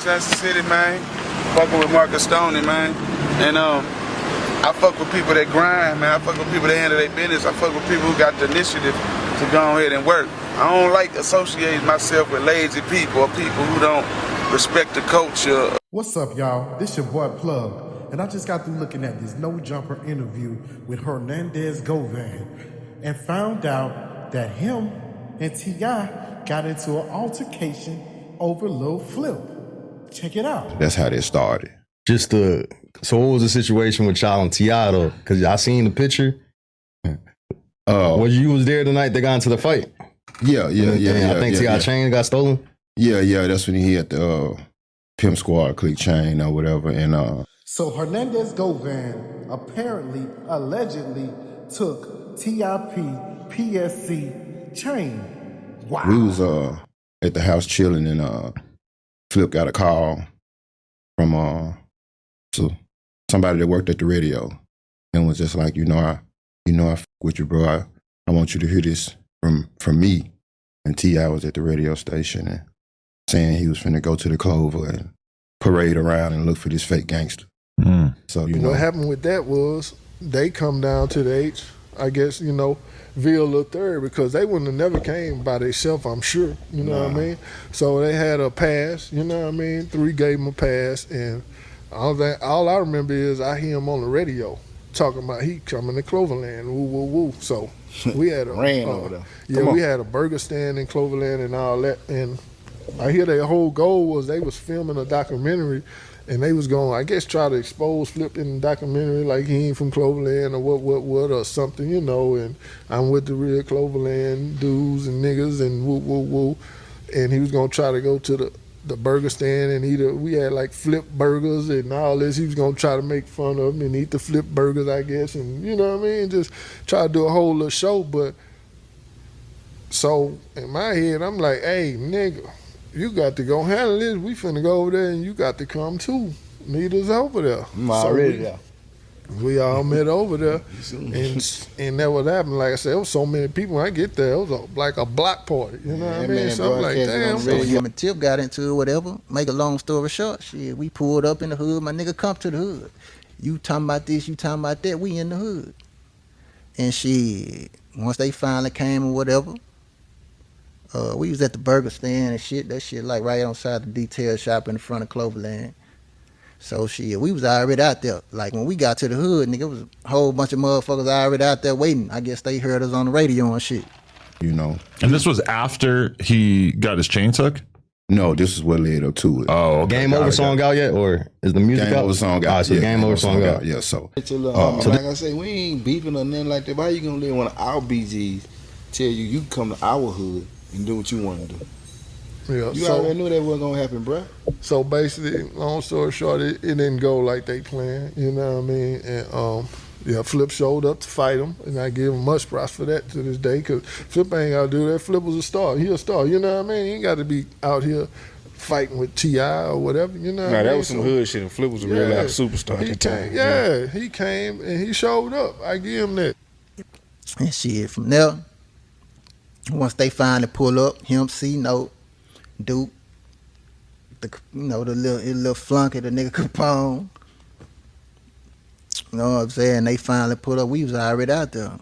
Kansas City, man. Fucking with Marcus Stoney, man. And I fuck with people that grind, man. I fuck with people that handle their business. I fuck with people who got the initiative to go ahead and work. I don't like associating myself with lazy people or people who don't respect the culture. What's up, y'all? This your boy Plug, and I just got through looking at this No Jumper interview with Hernandez Govan and found out that him and T.I. got into an altercation over Lil Flip. Check it out. That's how they started. So what was the situation with y'all and T.I. though? Because I seen the picture. You was there the night they got into the fight? Yeah. I think T.I. chain got stolen? Yeah, that's when he had the Pimp Squad click chain or whatever. And So Hernandez Govan allegedly took TIP PSC chain. Wow. we was at the house chilling, and Flip got a call from somebody that worked at the radio and was just like, I fuck with you, bro. I want you to hear this from me. And T.I. was at the radio station and saying he was finna go to the Clover and parade around and look for this fake gangster. Mm. So what happened with that was they come down to the H, I guess, via Lil Third, because they wouldn't have never came by themselves, I'm sure. You know what I mean? So they had a pass, you know what I mean? 3 gave them a pass, and all I remember is I hear him on the radio talking about he coming to Cloverland, woo, woo, woo. So we had a over there. Yeah, we had a burger stand in Cloverland and all that. And I hear their whole goal was they was filming a documentary, and they was going, I guess, try to expose Flip in the documentary like he ain't from Cloverland or what or something, and I'm with the real Cloverland dudes and niggas and woo, woo, woo. And he was going to try to go to the burger stand and we had like Flip burgers and all this. He was going to try to make fun of him and eat the Flip burgers, I guess, and you know what I mean? Just try to do a whole little show. But so in my head, I'm like, hey, nigga, you got to go handle this. We finna go over there and you got to come too. Meet us over there. I'm already there. We all met over there, and that what happened. Like I said, there was so many people. When I get there, it was like a block party. You know what I mean? So I'm like, damn. So him and Tip got into it, whatever. Make a long story short, shit, we pulled up in the hood. My nigga come to the hood. You talking about this, you talking about that. We in the hood. And shit, once they finally came or whatever, we was at the burger stand and shit. That shit like right outside the detail shop in the front of Cloverland. So shit, we was already out there. Like when we got to the hood, nigga, it was a whole bunch of motherfuckers already out there waiting. I guess they heard us on the radio and shit. And this was after he got his chain took? No, this is what led up to it. Oh, okay. Game Over song out yet, or is the music out? Game Over song out. So Game Over song out. Yeah, so. Like I say, we ain't beefing or nothing like that. Why you gonna let one of our BGs tell you can come to our hood and do what you want to do? Yeah, you already knew that wasn't gonna happen, bruh. So basically, long story short, it didn't go like they planned. You know what I mean? And Flip showed up to fight him, and I give him much props for that to this day, because Flip ain't gotta do that. Flip was a star. He a star. You know what I mean? He ain't got to be out here fighting with T.I. or whatever. You know what I mean? That was some hood shit, and Flip was a real life superstar at the time. He came and he showed up. I give him that. And shit, from there, once they finally pull up, him, C-Note, Duke, the little flunky, the nigga Capone. You know what I'm saying? They finally pulled up. We was already out there.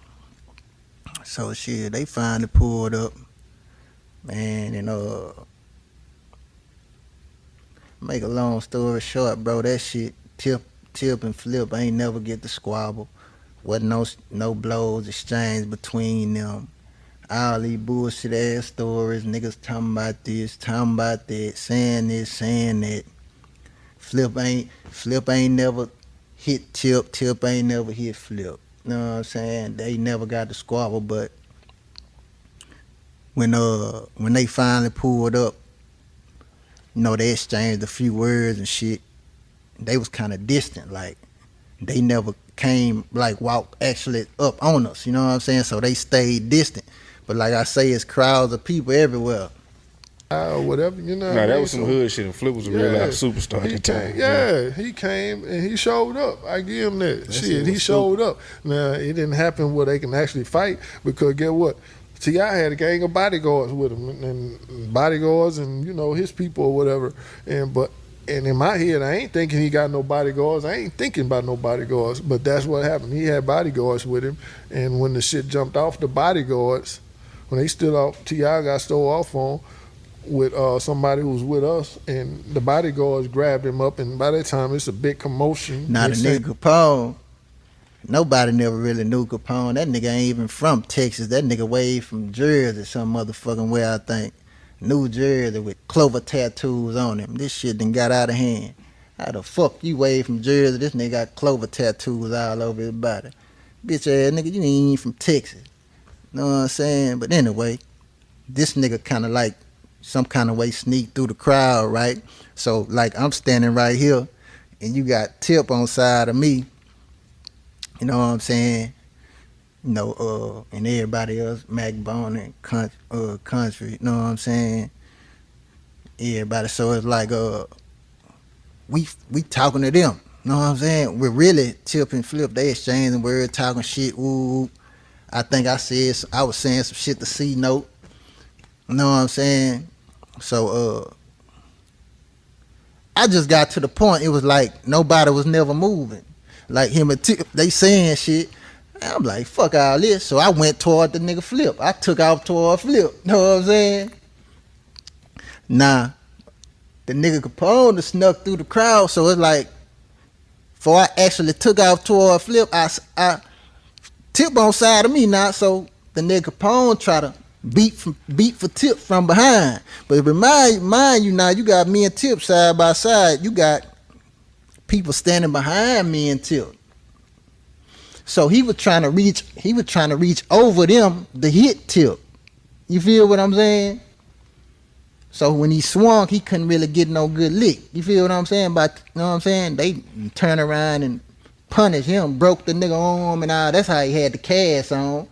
So shit, they finally pulled up. Man, and make a long story short, bro, that shit, Tip and Flip ain't never get the squabble. Wasn't no blows exchanged between them. All these bullshit ass stories, niggas talking about this, talking about that, saying this, saying that. Flip ain't never hit Tip ain't never hit Flip. You know what I'm saying? They never got the squabble, but when they finally pulled up, they exchanged a few words and shit. They was kind of distant, like they never came walk actually up on us. You know what I'm saying? So they stayed distant. But like I say, it's crowds of people everywhere. Or whatever, you know. That was some hood shit, and Flip was a real life superstar at the time. He came and he showed up. I give him that. Shit, he showed up. Now, it didn't happen where they can actually fight, because get what? T.I. had a gang of bodyguards with him, and bodyguards and, his people or whatever. But And in my head, I ain't thinking he got no bodyguards. I ain't thinking about no bodyguards. But that's what happened. He had bodyguards with him. And when the shit jumped off the bodyguards, when they stood off, T.I. got stole off on with somebody who was with us, and the bodyguards grabbed him up. And by that time, it's a big commotion. Now the nigga Capone, nobody never really knew Capone. That nigga ain't even from Texas. That nigga way from Jersey, some motherfucking way, I think. New Jersey with clover tattoos on him. This shit done got out of hand. How the fuck you way from Jersey? This nigga got clover tattoos all over his body. Bitch ass nigga, you ain't even from Texas. Know what I'm saying? But anyway, this nigga kind of like some kind of way sneak through the crowd, right? So like I'm standing right here and you got Tip on side of me. You know what I'm saying? You know, and everybody else, Mac Bone and Country, you know what I'm saying? Everybody, so it's like we talking to them, you know what I'm saying? We're really Tip and Flip, they exchanging words, talking shit, ooh. I think I was saying some shit to C-Note, you know what I'm saying? So I just got to the point, it was like nobody was never moving. Like him and Tip, they saying shit. I'm like, fuck all this. So I went toward the nigga Flip. I took off toward Flip. Know what I'm saying? Nah, the nigga Capone snuck through the crowd. So it's like, before I actually took off toward Flip, I Tip on side of me now. So the nigga Capone try to beat for Tip from behind. But mind you now, you got me and Tip side by side. You got people standing behind me and Tip. So he was trying to reach over them to hit Tip. You feel what I'm saying? So when he swung, he couldn't really get no good lick. You feel what I'm saying? But you know what I'm saying? They turn around and punish him, broke the nigga arm and all. That's how he had the cast on.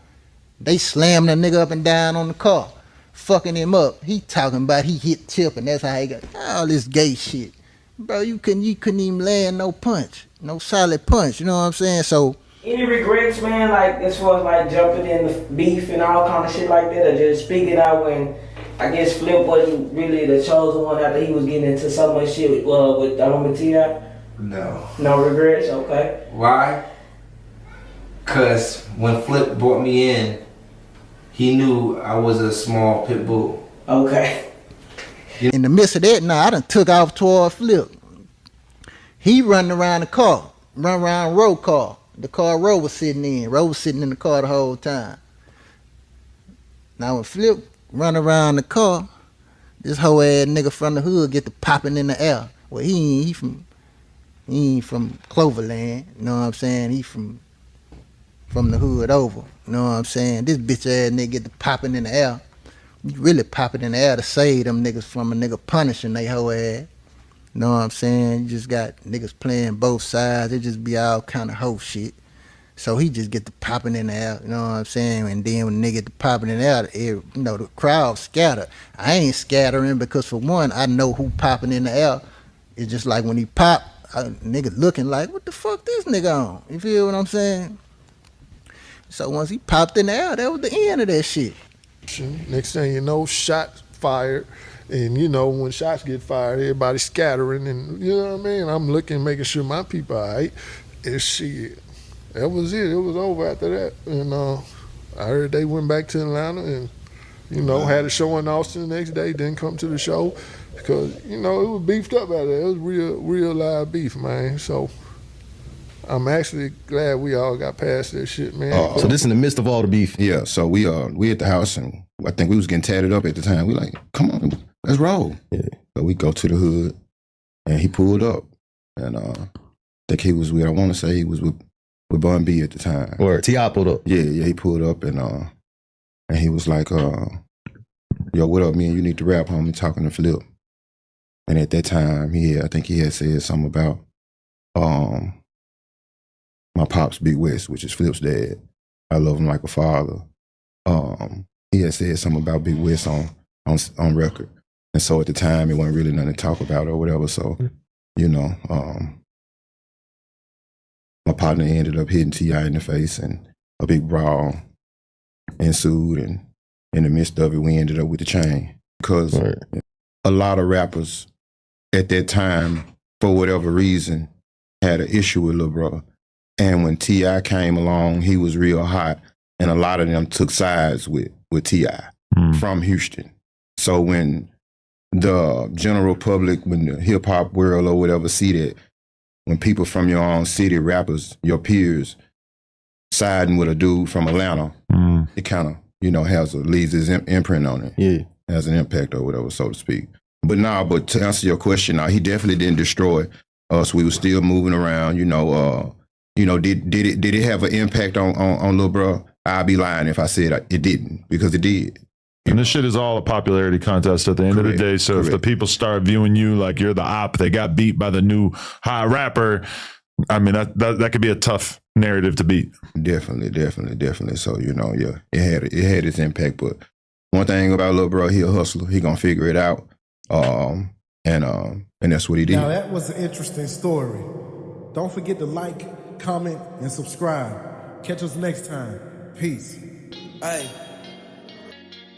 They slammed the nigga up and down on the car, fucking him up. He talking about he hit Tip and that's how he got all this gay shit. Bro, you couldn't even land no punch, no solid punch. You know what I'm saying? So. Any regrets, man, like as far as like jumping in the beef and all kind of shit like that, or just speaking out when I guess Flip wasn't really the chosen one after he was getting into so much shit with T.I.? No. No regrets? Okay. Why? Because when Flip brought me in, he knew I was a small pit bull. Okay. In the midst of that, I done took off toward Flip. He running around the car, run around road car. The car Ro was sitting in. Ro was sitting in the car the whole time. Now when Flip run around the car, this whole ass nigga from the hood get to popping in the air. Well, he ain't from Cloverland, you know what I'm saying? He from the hood over, you know what I'm saying? This bitch ass nigga get to popping in the air. You really popping in the air to save them niggas from a nigga punishing they whole ass. You know what I'm saying? You just got niggas playing both sides. It just be all kind of hoe shit. So he just get to popping in the air, you know what I'm saying? And then when nigga get to popping in the air, you know, the crowd scatter. I ain't scattering because for one, I know who popping in the air. It's just like when he pop, nigga looking like, what the fuck this nigga on? You feel what I'm saying? So once he popped in the air, that was the end of that shit. Next thing you know, shots fired. And you know, when shots get fired, everybody's scattering, and you know what I mean? I'm looking, making sure my people are all right. And shit, that was it. It was over after that. And I heard they went back to Atlanta and, you know, had a show in Austin the next day, didn't come to the show because, you know, it was beefed up out there. It was real live beef, man. So I'm actually glad we all got past that shit, man. So this in the midst of all the beef. Yeah, so we at the house and I think we was getting tatted up at the time. We like, come on, let's roll. Yeah. So we go to the hood and he pulled up. And I think he was with, I want to say he was with Bun B at the time. Or T.I. pulled up. Yeah, he pulled up and he was like, yo, what up, man? You need to rap, homie, talking to Flip. And at that time, I think he had said something about my pops, Big West, which is Flip's dad. I love him like a father. He had said something about Big West on record. And so at the time, it wasn't really nothing to talk about or whatever. So, you know, my partner ended up hitting T.I. in the face and a big brawl ensued. And in the midst of it, we ended up with the chain. Because a lot of rappers at that time, for whatever reason, had an issue with Lil Brother. And when T.I. came along, he was real hot, and a lot of them took sides with T.I. From Houston. So when the general public, when the hip-hop world or whatever see that, when people from your own city, rappers, your peers, siding with a dude from Atlanta, it kind of, leaves his imprint on it. Yeah. Has an impact or whatever, so to speak. But but to answer your question, he definitely didn't destroy us. We were still moving around, did it have an impact on Lil Bro? I'd be lying if I said it didn't, because it did. And this shit is all a popularity contest at the end of the day. So if the people start viewing you like you're the op, they got beat by the new hot rapper, I mean, that could be a tough narrative to beat. Definitely. So, it had its impact. But one thing about Lil Bro, he a hustler. He gonna figure it out. And that's what he did. Now, that was an interesting story. Don't forget to like, comment, and subscribe. Catch us next time. Peace. Hey.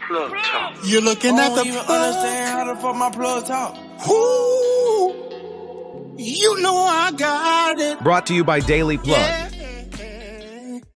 Plug talk. You're looking at the plug. Understand how the fuck my plug talk. Ooh, you know I got it. Brought to you by Daily Plug. Yeah.